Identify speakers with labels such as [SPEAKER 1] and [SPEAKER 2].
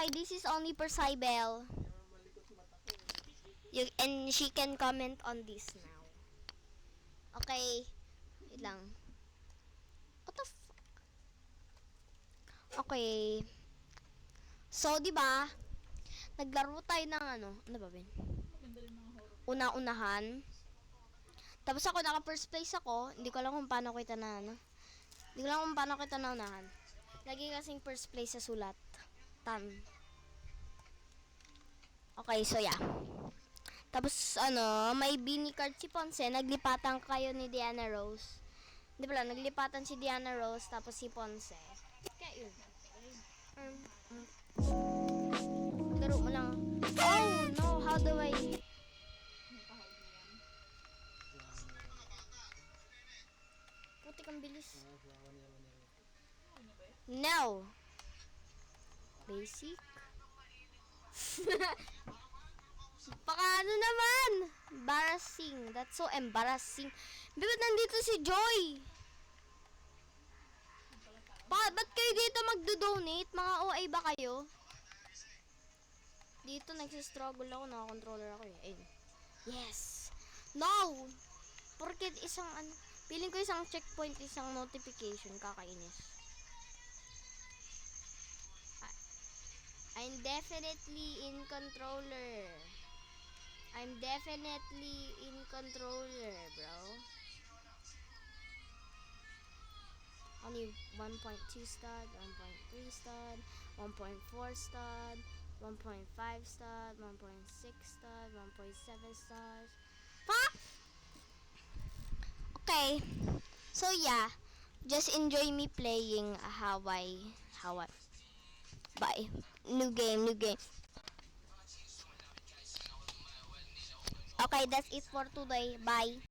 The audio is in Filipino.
[SPEAKER 1] Okay, this is only for Cybele. And she can comment on this now. Okay. Wait lang. What the fuck? Okay. So, di ba? Naglaro tayo ng ano ba, Ben? Una-unahan. Tapos ako, naka-first place ako. Hindi ko alam kung paano kita na, ano. Hindi ko alam kung paano kita naunahan. Lagi kasing first place sa sulat. Okay, so yeah. Tapos, may bini card si Ponce. Naglipatan kayo ni Diana Rose. Hindi pala, naglipatan si Diana Rose, tapos si Ponce. Kaya yun. Laro mo lang. Oh, no. How do I... Putik ang bilis. No. Basic. Baka ano naman. Embarrassing. That's so embarrassing. Bakit nandito si Joy? Ba't kayo dito magdo-donate? Mga OA ba kayo? Dito nagsistruggle ako. Naka-controller ako eh. Ayun. Yes. No. Porket isang feeling ko isang checkpoint, isang notification. Kakainis. I'm definitely in controller. I'm definitely in controller, bro. Only 1.2 stud, 1.3 stud, 1.4 stud, 1.5 stud, 1.6 stud, 1.7 stars. Huh? Okay. So yeah, just enjoy me playing Hawaii. Bye. New game. Okay, that's it for today. Bye.